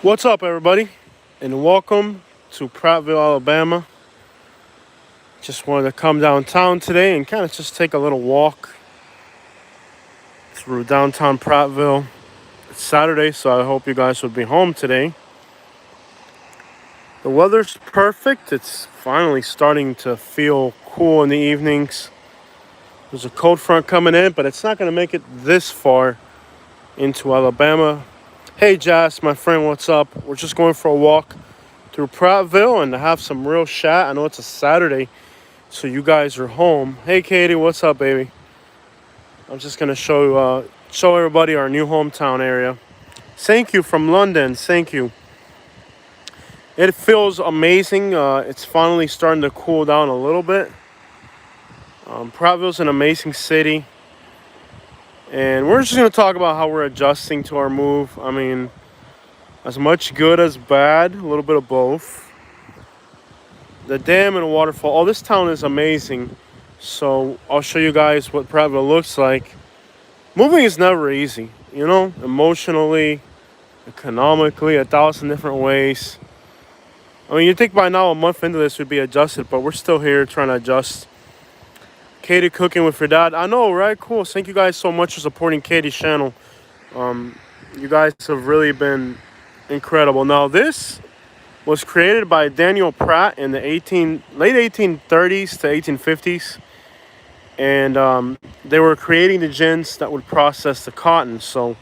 What's up, everybody, and welcome to Prattville, Alabama. Just wanted to come downtown today and kind of just take a little walk through downtown Prattville. It's Saturday, so I hope you guys would be home today. The weather's perfect. It's finally starting to feel cool in the evenings. There's a cold front coming in, but it's not going to make it this far into Alabama. Hey, Jazz, my friend, what's up? We're just going for a walk through Prattville and to have some real chat. I know it's a Saturday, so you guys are home. Hey, Katie, what's up, baby? I'm just gonna show everybody our new hometown area. Thank you from London. Thank you. It feels amazing. It's finally starting to cool down a little bit. Prattville's an amazing city, and we're just gonna talk about how we're adjusting to our move. I mean, as much good as bad, a little bit of both. The dam and waterfall. Oh, this town is amazing. So I'll show you guys what Prattville looks like. Moving is never easy, emotionally, economically, 1,000 different ways. I mean, you'd think by now, a month into this, we'd be adjusted, but we're still here trying to adjust. Katie cooking with your dad. I know, right? Cool. Thank you guys so much for supporting Katie's channel. You guys have really been incredible. Now, this was created by Daniel Pratt in the late 1830s to 1850s. And they were creating the gins that would process the cotton. So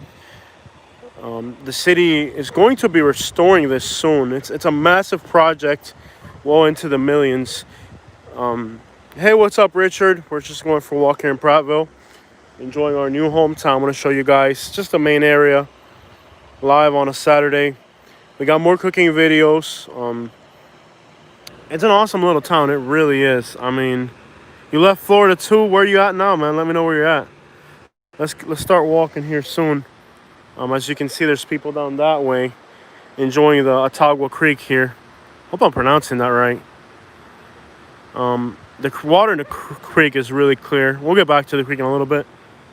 the city is going to be restoring this soon. It's a massive project, well into the millions. Hey, what's up, Richard? We're just going for a walk here in Prattville, enjoying our new hometown. I'm going to show you guys just the main area live on a Saturday. We got more cooking videos. It's an awesome little town. It really is. I mean, you left Florida too. Where you at now, man? Let me know where you're at. Let's start walking here soon. As you can see, there's people down that way enjoying the Atagua Creek here. Hope I'm pronouncing that right. The water in the creek is really clear. We'll get back to the creek in a little bit.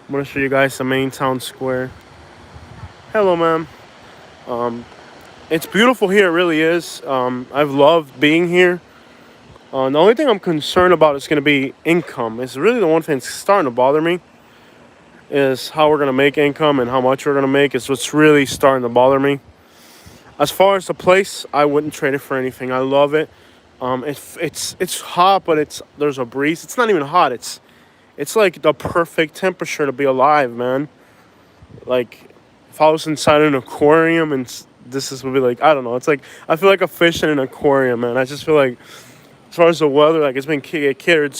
I'm going to show you guys the main town square. Hello, ma'am. It's beautiful here. It really is. I've loved being here. The only thing I'm concerned about is going to be income. It's really the one thing that's starting to bother me, is how we're going to make income and how much we're going to make is what's really starting to bother me. As far as the place, I wouldn't trade it for anything. I love it. It's hot, but there's a breeze. It's not even hot. It's like the perfect temperature to be alive, man. Like if I was inside an aquarium and would be like, I don't know. It's like I feel like a fish in an aquarium, man. I just feel like as far as the weather, like it's been catered.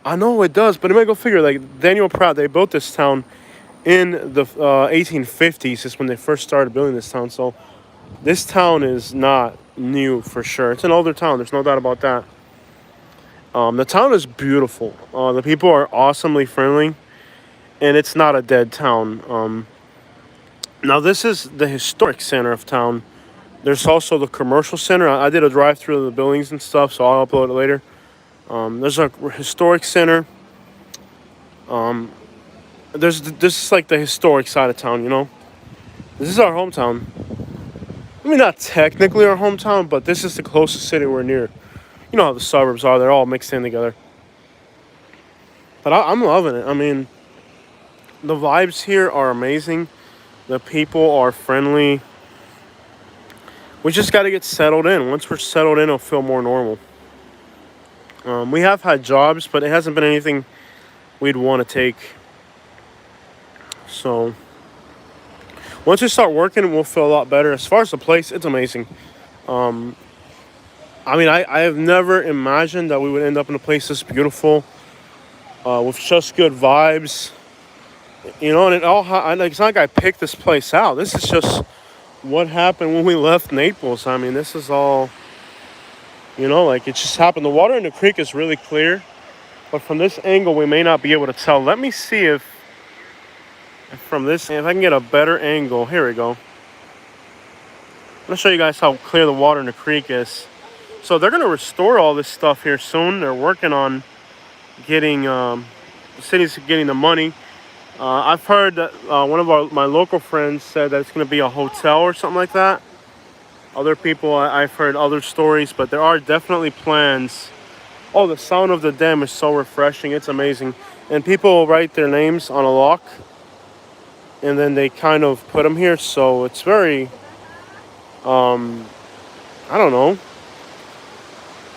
I know it does, but you might go figure. Like Daniel Pratt, they built this town in the 1850s. Is when they first started building this town. So this town is not new for sure. It's an older town. There's no doubt about that. The town is beautiful. The people are awesomely friendly, and it's not a dead town. Now this is the historic center of town. There's also the commercial center. I did a drive through of the buildings and stuff, so I'll upload it later. There's a historic center. This is like the historic side of town, This is our hometown. I mean, not technically our hometown, but this is the closest city we're near. You know how the suburbs are. They're all mixed in together. But I'm loving it. I mean, the vibes here are amazing. The people are friendly. We just got to get settled in. Once we're settled in, it'll feel more normal. We have had jobs, but it hasn't been anything we'd want to take. So once we start working, we'll feel a lot better. As far as the place, it's amazing. I mean, I have never imagined that we would end up in a place this beautiful, with just good vibes. And it all it's not like I picked this place out. This is just what happened when we left Naples. I mean, this is all, like it just happened. The water in the creek is really clear, but from this angle, we may not be able to tell. Let me see if I can get a better angle. Here we go. I'm going to show you guys how clear the water in the creek is. So they're going to restore all this stuff here soon. They're working on getting, the city's getting the money. I've heard that one of my local friends said that it's going to be a hotel or something like that. Other people, I've heard other stories, but there are definitely plans. Oh, the sound of the dam is so refreshing. It's amazing. And people write their names on a lock, and then they kind of put them here. So it's very, I don't know.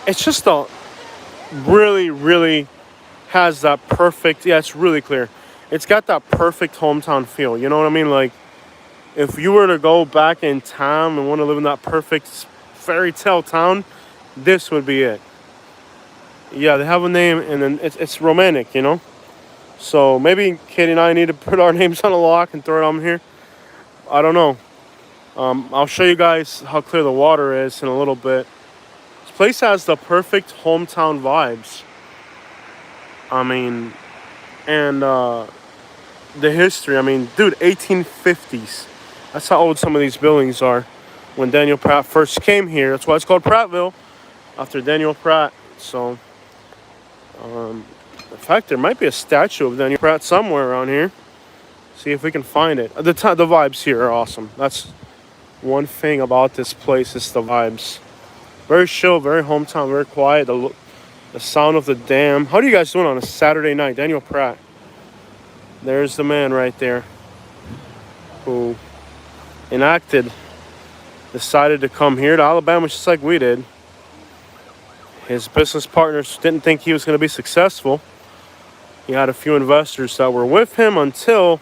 It's just a really, really has that perfect, yeah, it's really clear. It's got that perfect hometown feel. You know what I mean? Like, if you were to go back in time and want to live in that perfect fairy tale town, this would be it. Yeah, they have a name, and then it's romantic, you know? So maybe Katie and I need to put our names on a lock and throw it on here. I don't know. I'll show you guys how clear the water is in a little bit. This place has the perfect hometown vibes. I mean, and the history. I mean, dude, 1850s. That's how old some of these buildings are. When Daniel Pratt first came here, that's why it's called Prattville, after Daniel Pratt. So, in fact, there might be a statue of Daniel Pratt somewhere around here. See if we can find it. The vibes here are awesome. That's one thing about this place is the vibes. Very chill, very hometown, very quiet. The sound of the dam. How are you guys doing on a Saturday night? Daniel Pratt. There's the man right there who decided to come here to Alabama just like we did. His business partners didn't think he was going to be successful. He had a few investors that were with him until,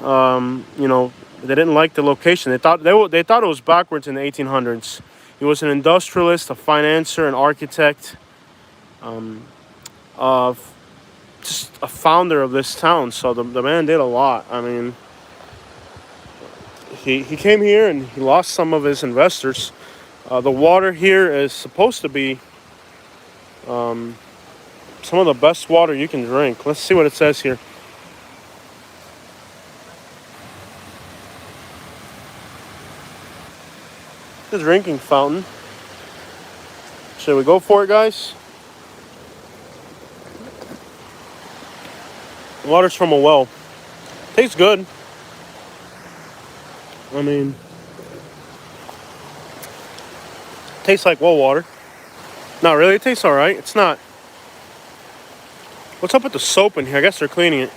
they didn't like the location. They thought it was backwards in the 1800s. He was an industrialist, a financier, an architect, just a founder of this town. So the man did a lot. I mean, he came here and he lost some of his investors. The water here is supposed to be some of the best water you can drink. Let's see what it says here. The drinking fountain. Should we go for it, guys? The water's from a well. Tastes good. I mean, tastes like well water. Not really. It tastes all right. It's not. What's up with the soap in here? I guess they're cleaning it.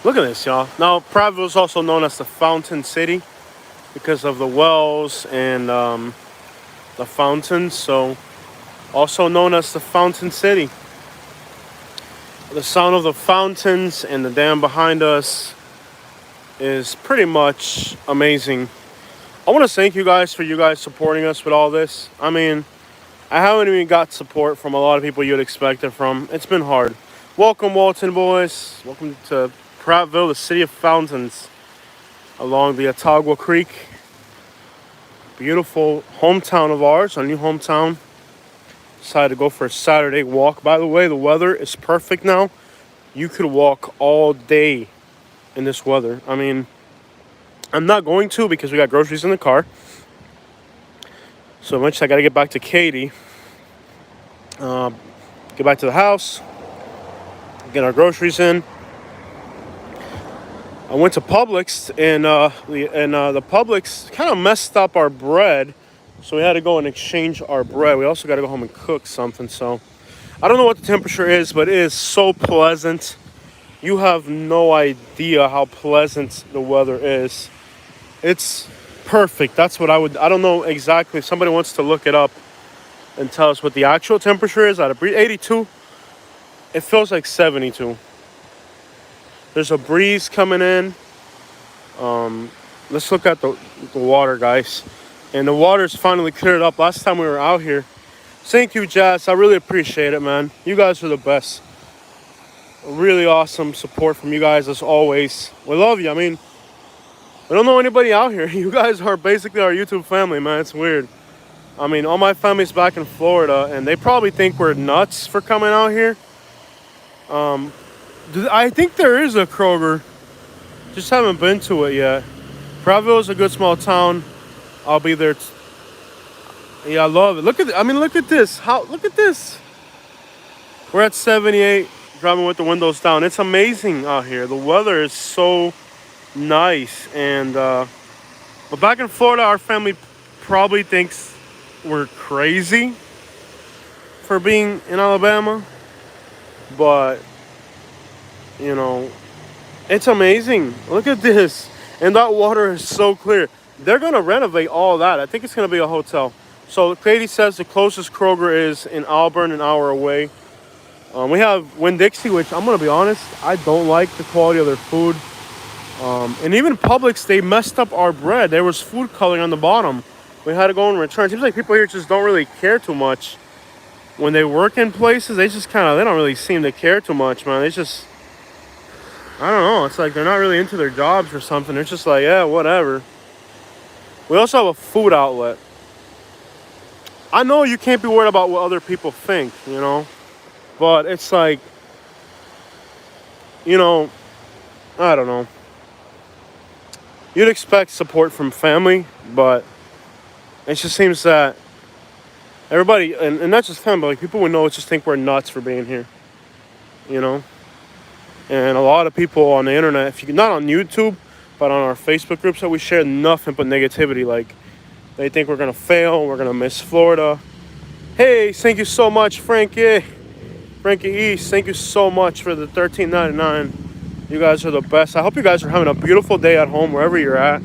Look at this, y'all. Now, Prattville is also known as the Fountain City because of the wells and the fountains. So, also known as the Fountain City. The sound of the fountains and the dam behind us is pretty much amazing. I want to thank you guys for supporting us with all this. I mean, I haven't even got support from a lot of people you'd expect it from. It's been hard. Welcome, Walton boys. Welcome to Prattville, the city of fountains, along the Atagua Creek. Beautiful hometown of ours, our new hometown. Decided to go for a Saturday walk. By the way, the weather is perfect now. You could walk all day in this weather. I mean, I'm not going to because we got groceries in the car. So eventually I got to get back to Katie. Get back to the house. Get our groceries in. I went to Publix and the Publix kind of messed up our bread. So we had to go and exchange our bread. We also got to go home and cook something. So I don't know what the temperature is, but it is so pleasant. You have no idea how pleasant the weather is. It's perfect. That's what I don't know exactly. If somebody wants to look it up and tell us what the actual temperature is at 82. It feels like 72. There's a breeze coming in. Let's look at the water, guys. And the water's finally cleared up. Last time we were out here. Thank you, Jazz. I really appreciate it, man. You guys are the best. Really awesome support from you guys as always. We love you. I mean, we don't know anybody out here. You guys are basically our YouTube family, man. It's weird. I mean, all my family's back in Florida, and they probably think we're nuts for coming out here. I think there is a Kroger. Just haven't been to it yet. Prattville is a good small town. I'll be there. Yeah, I love it. Look at this. Look at this. We're at 78. driving with the windows down. It's amazing out here. The weather is so nice. And but back in Florida, our family probably thinks we're crazy for being in Alabama. But you know, it's amazing. Look at this. And that water is so clear. They're going to renovate all that. I think it's going to be a hotel. So Katie says the closest Kroger is in Auburn, an hour away. We have Winn-Dixie, which I'm going to be honest, I don't like the quality of their food. And even Publix, they messed up our bread. There was food coloring on the bottom. We had to go and return. It seems like people here just don't really care too much. When they work in places, they don't really seem to care too much, man. They just, I don't know. It's like they're not really into their jobs or something. They're just like, yeah, whatever. We also have a food outlet. I know you can't be worried about what other people think, but it's like, I don't know. You'd expect support from family, but it just seems that everybody, and not just family, but like people we know just think we're nuts for being here, And a lot of people on the internet, if you not on YouTube, but on our Facebook groups that we share, nothing but negativity. Like, they think we're going to fail, we're going to miss Florida. Hey, thank you so much, Frankie East. Thank you so much for the $13.99. You guys are the best. I hope you guys are having a beautiful day at home, wherever you're at.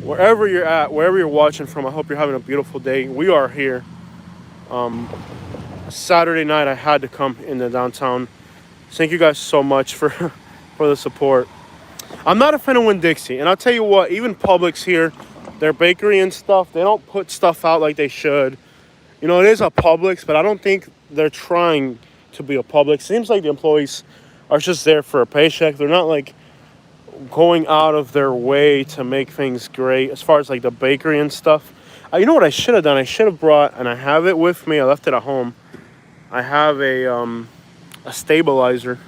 Wherever you're watching from, I hope you're having a beautiful day. We are here. Saturday night, I had to come into downtown. Thank you guys so much for the support. I'm not a fan of Winn-Dixie, and I'll tell you what, even Publix here, their bakery and stuff, they don't put stuff out like they should. It is a Publix, but I don't think they're trying to be a Publix. Seems like the employees are just there for a paycheck. They're not like going out of their way to make things great as far as like the bakery and stuff. You know what I should have done? I should have brought, and I have it with me. I left it at home. I have a stabilizer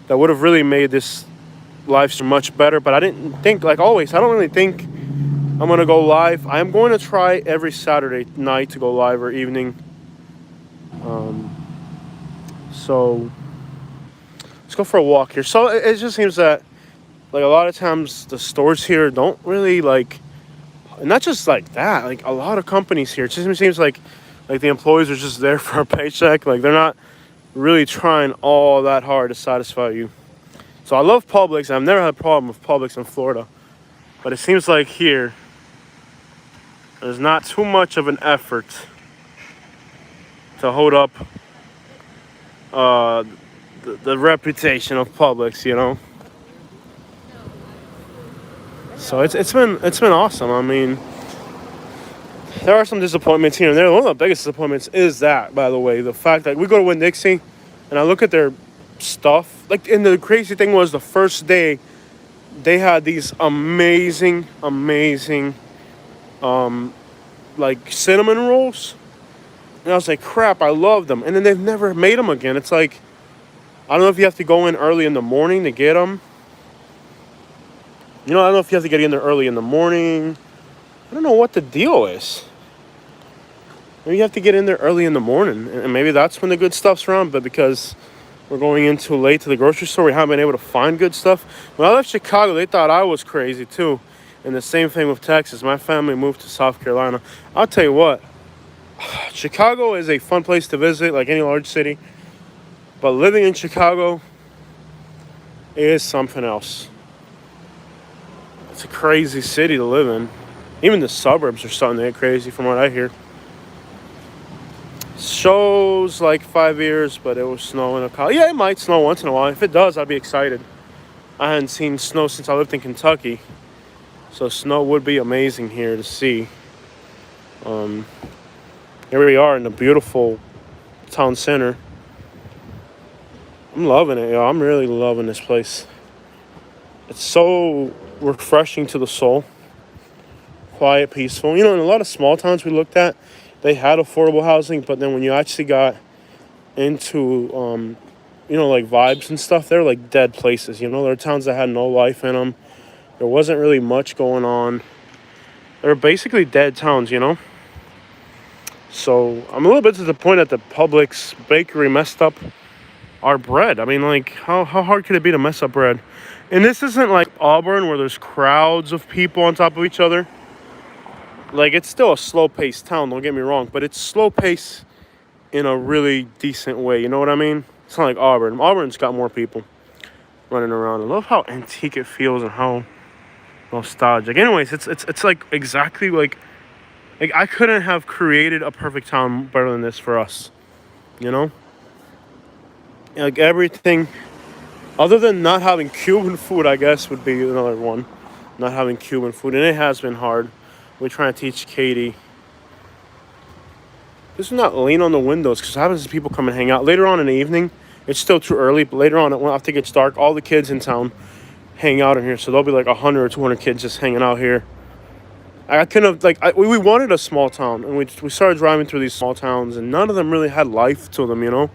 that would have really made this live stream much better, but I didn't think, like always, I don't really think I'm going to go live. I am going to try every Saturday night to go live or evening. So let's go for a walk here. So it just seems that like a lot of times the stores here don't really like, not just like that, like a lot of companies here, it just seems like the employees are just there for a paycheck. Like they're not really trying all that hard to satisfy you. So I love Publix. I've never had a problem with Publix in Florida. But it seems like here, there's not too much of an effort to hold up the reputation of Publix, So it's been awesome. I mean, there are some disappointments here and there. One of the biggest disappointments is that, by the way, the fact that we go to Winn-Dixie and I look at their stuff. Like, and the crazy thing was the first day they had these amazing, like cinnamon rolls. And I was like, crap, I love them. And then they've never made them again. It's like, I don't know if you have to go in early in the morning to get them. I don't know if you have to get in there early in the morning. I don't know what the deal is. Maybe you have to get in there early in the morning. And maybe that's when the good stuff's around. But because we're going in too late to the grocery store, we haven't been able to find good stuff. When I left Chicago, they thought I was crazy too. And the same thing with Texas. My family moved to South Carolina. I'll tell you what. Chicago is a fun place to visit, like any large city. But living in Chicago is something else. It's a crazy city to live in. Even the suburbs are starting to get crazy from what I hear. Shows like 5 years, but it will snow in a college. Yeah, it might snow once in a while. If it does, I'd be excited. I hadn't seen snow since I lived in Kentucky. So snow would be amazing here to see. Here we are in the beautiful town center. I'm loving it, yo. I'm really loving this place. It's so refreshing to the soul. Quiet, peaceful. In a lot of small towns we looked at, they had affordable housing, but then when you actually got into, like vibes and stuff, they're like dead places. There were towns that had no life in them. There wasn't really much going on. They were basically dead towns, So I'm a little bit disappointed that the Publix bakery messed up our bread. I mean, like, how hard could it be to mess up bread? And this isn't like Auburn where there's crowds of people on top of each other. Like, it's still a slow-paced town, don't get me wrong, but it's slow-paced in a really decent way. You know what I mean? It's not like Auburn. Auburn's got more people running around. I love how antique it feels and how nostalgic. Anyways, it's like exactly like I couldn't have created a perfect town better than this for us. You know? Like everything other than not having Cuban food, I guess would be another one. Not having Cuban food, and it has been hard. We're trying to teach Katie. This is not lean on the windows because what happens is people come and hang out later on in the evening. It's still too early, but later on, after it gets dark, all the kids in town hang out in here. So there'll be like 100 or 200 kids just hanging out here. I couldn't have, we wanted a small town, and we started driving through these small towns, and none of them really had life to them, you know?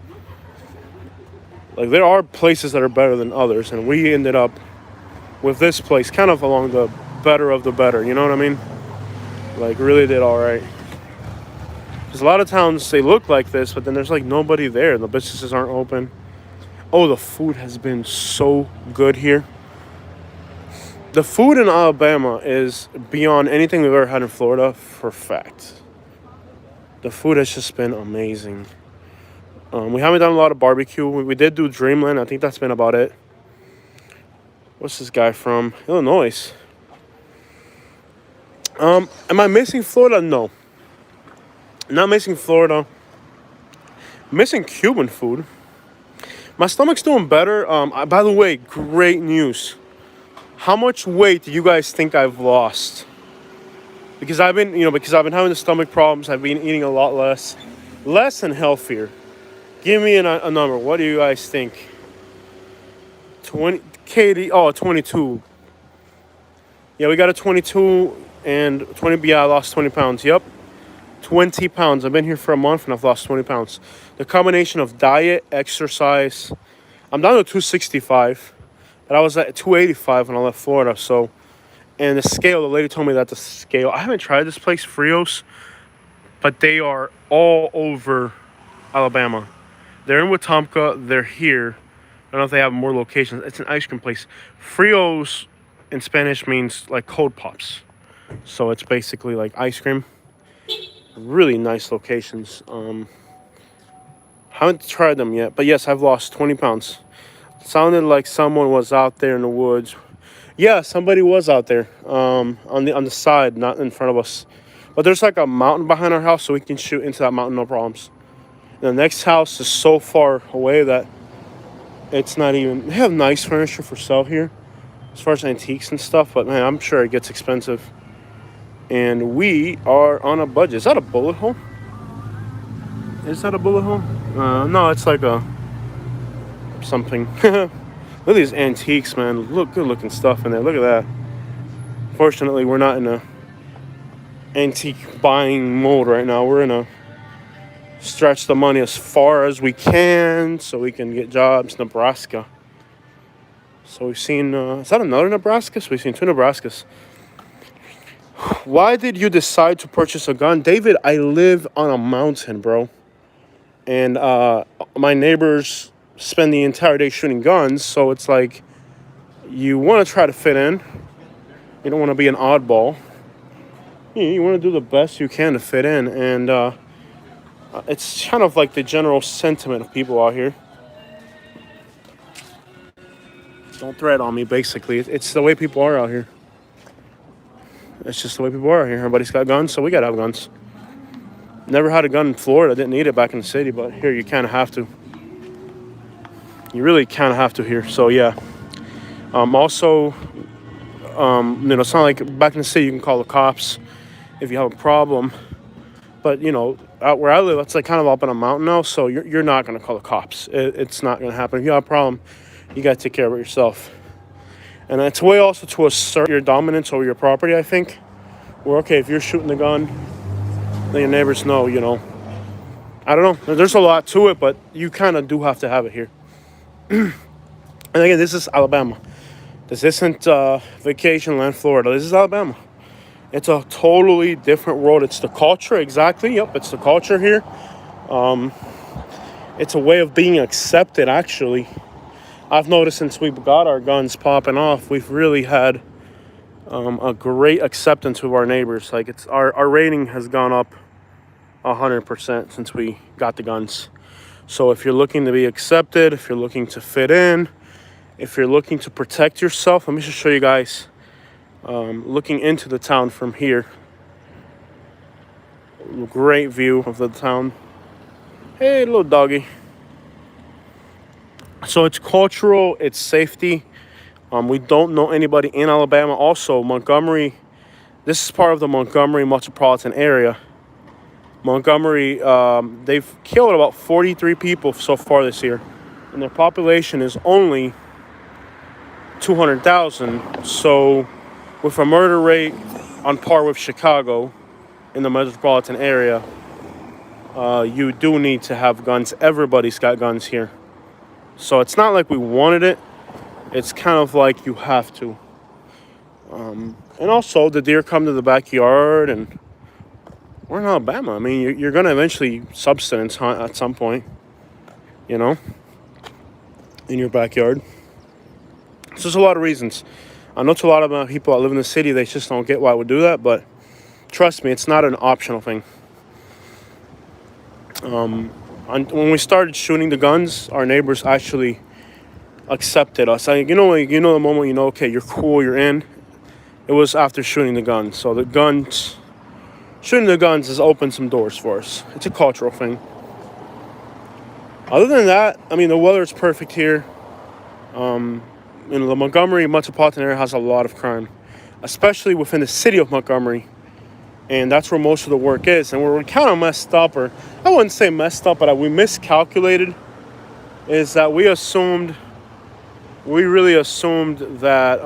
Like, there are places that are better than others, and we ended up with this place kind of along the better of the better, you know what I mean? Like, really did all right. Because a lot of towns, they look like this, but then there's, like, nobody there. The businesses aren't open. Oh, the food has been so good here. The food in Alabama is beyond anything we've ever had in Florida for a fact. The food has just been amazing. We haven't done a lot of barbecue. We did do Dreamland. I think that's been about it. What's this guy from? Illinois. Am I missing Florida? No. Not missing Florida. Missing Cuban food. My stomach's doing better. By the way, great news. How much weight do you guys think I've lost? Because I've been having the stomach problems. I've been eating a lot less and healthier. Give me a number. What do you guys think? 20, Katie. Oh, 22. Yeah, we got a 22 and 20. Yeah, I lost 20 pounds. Yep, 20 pounds. I've been here for a month and I've lost 20 pounds. The combination of diet, exercise. I'm down to 265. But I was at 285 when I left Florida, so... And the scale, the lady told me that the scale... I haven't tried this place, Frios, but they are all over Alabama. They're in Wetumpka. They're here. I don't know if they have more locations. It's an ice cream place. Frios in Spanish means, like, cold pops. So it's basically like ice cream. Really nice locations. Haven't tried them yet, but yes, I've lost 20 pounds. Sounded like someone was out there in the woods. Yeah, somebody was out there on the side, not in front of us. But there's like a mountain behind our house, so we can shoot into that mountain, no problems. And the next house is so far away that it's not even... They have nice furniture for sale here, as far as antiques and stuff, but man, I'm sure it gets expensive. And we are on a budget. Is that a bullet hole? Is that a bullet hole? No, it's like a... something. Look at these antiques, man. Look, good looking stuff in there. Look at that. Fortunately, we're not in a antique buying mode right now. We're in a stretch the money as far as we can so we can get jobs. Nebraska. So we've seen, is that another Nebraska? So we've seen 2 Nebraskas. Why did you decide to purchase a gun? David, I live on a mountain, bro. And my neighbors spend the entire day shooting guns, so it's like you want to try to fit in. You don't want to be an oddball. You want to do the best you can to fit in, and it's kind of like the general sentiment of people out here. Don't threat on me, basically. It's the way people are out here. It's just the way people are out here. Everybody's got guns, so we gotta have guns. Never had a gun in Florida. Didn't need it back in the city, but here you kind of have to. You really kind of have to here. So yeah. Also, it's not like back in the city you can call the cops if you have a problem. But out where I live, it's like kind of up on a mountain now, so you're not gonna call the cops. It's not gonna happen. If you have a problem, you gotta take care of it yourself. And it's a way also to assert your dominance over your property. I think. Where okay, if you're shooting the gun, then your neighbors know. I don't know. There's a lot to it, but you kind of do have to have it here. And again, this is Alabama. This isn't vacation land, Florida. This is Alabama. It's a totally different world. It's the culture, exactly. Yep, it's the culture here. It's a way of being accepted, actually. I've noticed since we got our guns popping off, we've really had a great acceptance with our neighbors. Like, it's our rating has gone up 100% since we got the guns. So if you're looking to be accepted, if you're looking to fit in, if you're looking to protect yourself, let me just show you guys, looking into the town from here. Great view of the town. Hey, little doggy. So it's cultural, it's safety. We don't know anybody in Alabama. Also, Montgomery, this is part of the Montgomery metropolitan area. Montgomery, they've killed about 43 people so far this year, and their population is only 200,000. So with a murder rate on par with Chicago in the metropolitan area, you do need to have guns. Everybody's got guns here. So it's not like we wanted it. It's kind of like you have to. And also, the deer come to the backyard, and we're in Alabama. I mean, you're going to eventually subsistence hunt at some point, you know, in your backyard. So there's a lot of reasons. I know to a lot of people that live in the city, they just don't get why I would do that. But trust me, it's not an optional thing. When we started shooting the guns, our neighbors actually accepted us. You know the moment you know, okay, you're cool, you're in. It was after shooting the guns. So shooting the guns has opened some doors for us. It's a cultural thing. Other than that, I mean, the weather's perfect here. The Montgomery metropolitan area has a lot of crime, especially within the city of Montgomery. And that's where most of the work is. And where we're kind of messed up, or I wouldn't say messed up, but we miscalculated, is that we really assumed that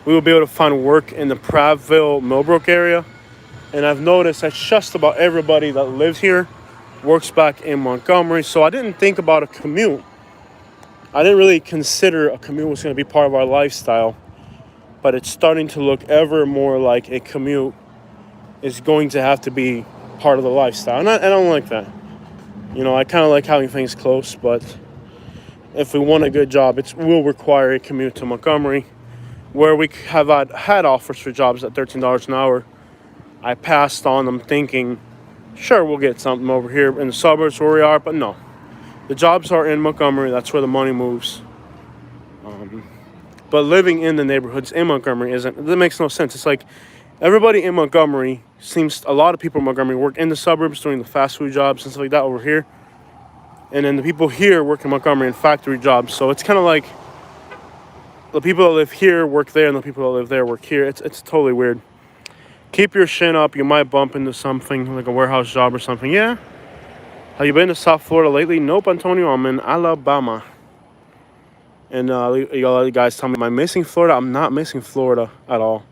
we would be able to find work in the Prattville, Millbrook area. And I've noticed that just about everybody that lives here works back in Montgomery. So I didn't think about a commute. I didn't really consider a commute was going to be part of our lifestyle. But it's starting to look ever more like a commute is going to have to be part of the lifestyle. And I don't like that. You know, I kind of like having things close, but if we want a good job, it will require a commute to Montgomery, where we have had offers for jobs at $13 an hour. I passed on them thinking, sure, we'll get something over here in the suburbs where we are, but no. The jobs are in Montgomery. That's where the money moves. But living in the neighborhoods in Montgomery that makes no sense. It's like everybody in Montgomery a lot of people in Montgomery work in the suburbs doing the fast food jobs and stuff like that over here. And then the people here work in Montgomery in factory jobs. So it's kind of like the people that live here work there and the people that live there work here. It's totally weird. Keep your chin up. You might bump into something like a warehouse job or something. Yeah. Have you been to South Florida lately? Nope, Antonio. I'm in Alabama. And you got guys tell me, am I missing Florida? I'm not missing Florida at all.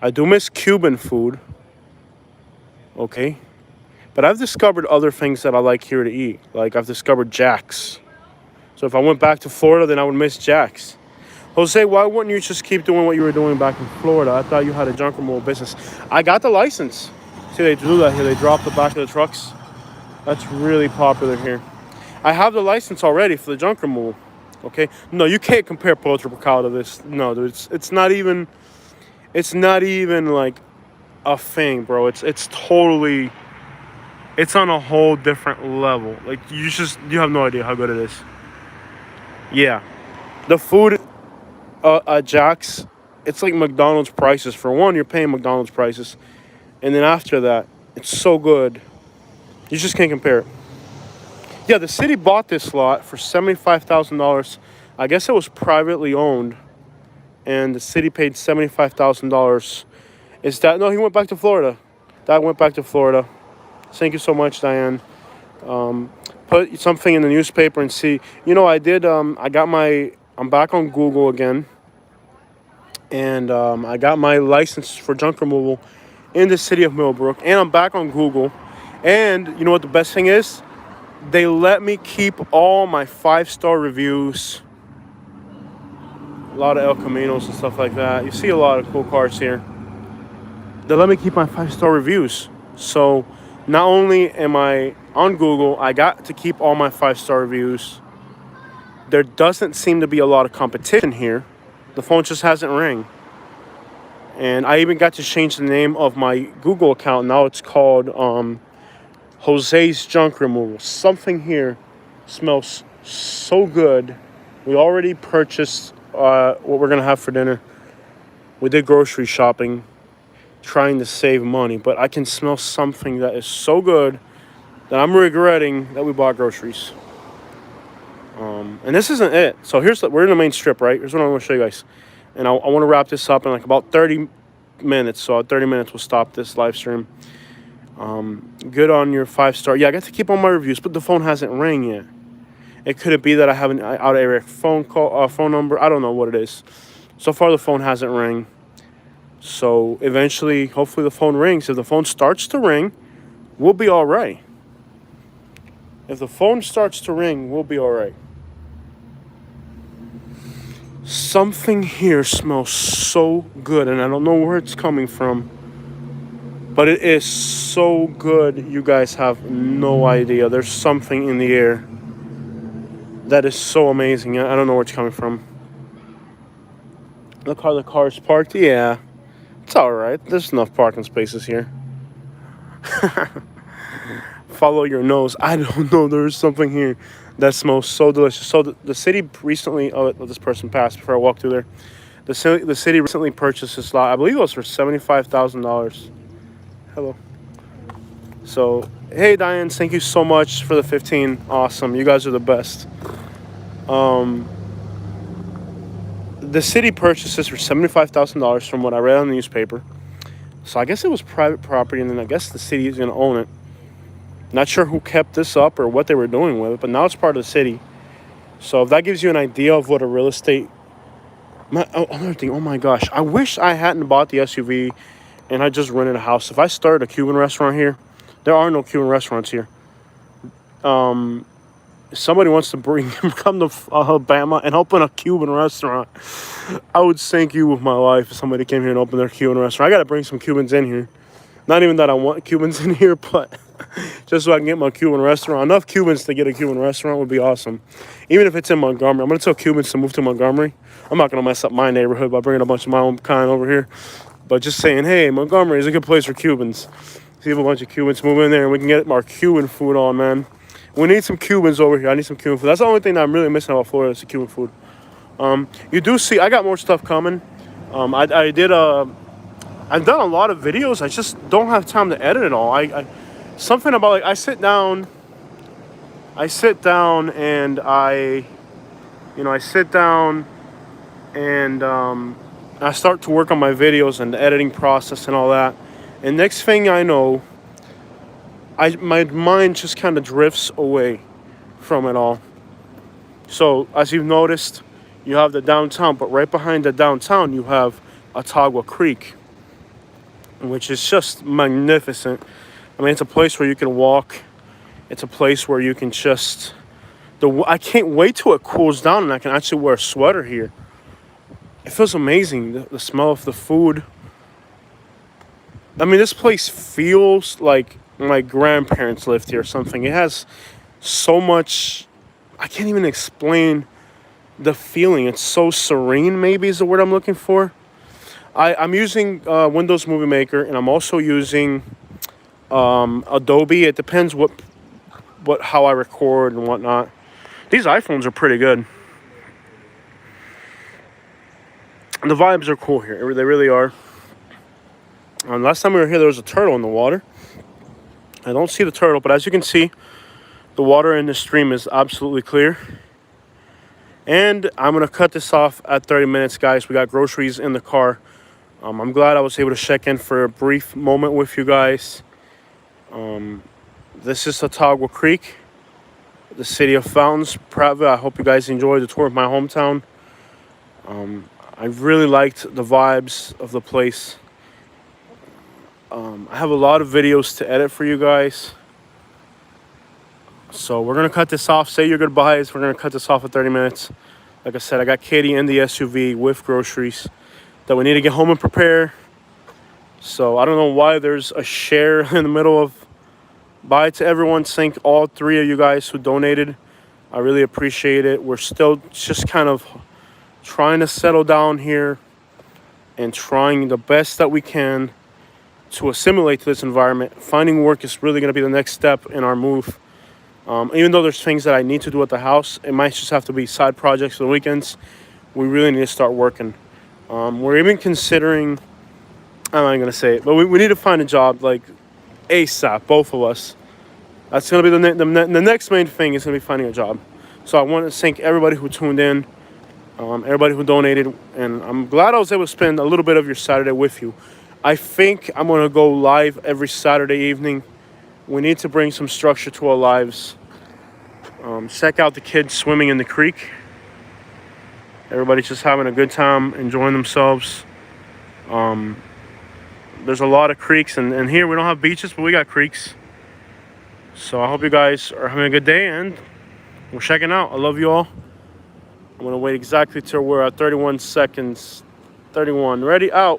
I do miss Cuban food. Okay. But I've discovered other things that I like here to eat. Like I've discovered Jack's. So if I went back to Florida, then I would miss Jack's. Jose, why wouldn't you just keep doing what you were doing back in Florida? I thought you had a junk removal business. I got the license. See, they do that here. They drop the back of the trucks. That's really popular here. I have the license already for the junk removal. Okay? No, you can't compare Puerto Rico to this. No, dude, it's not even like a thing, bro. It's totally, it's on a whole different level. Like you have no idea how good it is. Yeah. The food at Jack's, it's like McDonald's prices. For one, you're paying McDonald's prices. And then after that, it's so good. You just can't compare it. Yeah, the city bought this lot for $75,000. I guess it was privately owned. And the city paid $75,000. No, he went back to Florida. Dad went back to Florida. Thank you so much, Diane. Put something in the newspaper and see. You know, I did, I'm back on Google again. And I got my license for junk removal in the city of Millbrook. And I'm back on Google. And you know what the best thing is? They let me keep all my 5-star reviews. A lot of El Caminos and stuff like that. You see a lot of cool cars here. They let me keep my 5-star reviews. So not only am I on Google. I got to keep all my 5-star reviews. There doesn't seem to be a lot of competition here. The phone just hasn't rang. And I even got to change the name of my Google account. Now it's called Jose's Junk Removal. Something here smells so good. We already purchased what we're going to have for dinner. We did grocery shopping, trying to save money. But I can smell something that is so good that I'm regretting that we bought groceries. And this isn't it. So we're in the main strip, right? Here's what I want to show you guys. And I want to wrap this up in like about 30 minutes. So 30 minutes we'll stop this live stream. Good on your 5-star. Yeah, I got to keep on my reviews, but the phone hasn't rang yet. It could be that I have an out-of-area phone number. I don't know what it is. So far, the phone hasn't rang. So eventually, hopefully the phone rings. If the phone starts to ring, we'll be all right. If the phone starts to ring, we'll be all right. Something here smells so good, and I don't know where it's coming from, but it is so good. You guys have no idea. There's something in the air that is so amazing. I don't know where it's coming from. Look how the car's parked. Yeah, it's all right. There's enough parking spaces here. Follow your nose. I don't know. There's something here that smells so delicious. So the city recently, this person passed before I walked through there. The city recently purchased this lot. I believe it was for $75,000. Hello. So, hey, Diane, thank you so much for the 15. Awesome. You guys are the best. The city purchased this for $75,000 from what I read on the newspaper. So I guess it was private property, and then I guess the city is going to own it. Not sure who kept this up or what they were doing with it, but now it's part of the city. So if that gives you an idea of what a real estate... Another thing, oh my gosh. I wish I hadn't bought the SUV and I just rented a house. If I started a Cuban restaurant here, there are no Cuban restaurants here. If somebody wants to come to Alabama and open a Cuban restaurant, I would thank you with my life if somebody came here and opened their Cuban restaurant. I got to bring some Cubans in here. Not even that I want Cubans in here, but just so I can get my Cuban restaurant. Enough Cubans to get a Cuban restaurant would be awesome. Even if it's in Montgomery. I'm going to tell Cubans to move to Montgomery. I'm not going to mess up my neighborhood by bringing a bunch of my own kind over here. But just saying, hey, Montgomery is a good place for Cubans. See if a bunch of Cubans move in there and we can get our Cuban food on, man. We need some Cubans over here. I need some Cuban food. That's the only thing that I'm really missing about Florida is the Cuban food. You do see, I got more stuff coming. I've done a lot of videos. I just don't have time to edit it all. Something about like I sit down and I start to work on my videos and the editing process and all that. And next thing I know, my mind just kind of drifts away from it all. So as you've noticed, you have the downtown, but right behind the downtown you have Ottawa Creek, which is just magnificent. I mean, it's a place where you can walk. It's a place where you can just... I can't wait till it cools down and I can actually wear a sweater here. It feels amazing, the smell of the food. I mean, this place feels like my grandparents lived here or something. It has so much... I can't even explain the feeling. It's so serene, maybe is the word I'm looking for. I'm using Windows Movie Maker, and I'm also using Adobe. It depends how I record and whatnot. These iPhones are pretty good. The vibes are cool here. They really are. Last time we were here, there was a turtle in the water. I don't see the turtle, but as you can see, the water in the stream is absolutely clear. And I'm going to cut this off at 30 minutes, guys. We got groceries in the car. I'm glad I was able to check in for a brief moment with you guys. This is Ottawa Creek, the city of fountains, Prattville. I hope you guys enjoyed the tour of my hometown. I really liked the vibes of the place. I have a lot of videos to edit for you guys. So we're going to cut this off. Say your goodbyes. We're going to cut this off at 30 minutes. Like I said, I got Katie in the SUV with groceries that we need to get home and prepare. So I don't know why there's a share in the middle of Bye to everyone. Thank all three of you guys who donated. I really appreciate it. We're still just kind of trying to settle down here and trying the best that we can to assimilate to this environment. Finding work is really going to be the next step in our move. Even though there's things that I need to do at the house, it might just have to be side projects for the weekends. We really need to start working. We're even considering, I'm not going to say it, but we need to find a job like ASAP, both of us. That's going to be the next main thing is going to be finding a job. So I want to thank everybody who tuned in, everybody who donated, and I'm glad I was able to spend a little bit of your Saturday with you. I think I'm going to go live every Saturday evening. We need to bring some structure to our lives. Check out the kids swimming in the creek. Everybody's just having a good time, enjoying themselves. There's a lot of creeks, and here we don't have beaches, but we got creeks. So I hope you guys are having a good day, and we're checking out. I love you all. I'm going to wait exactly till we're at 31 seconds. 31. Ready? Out.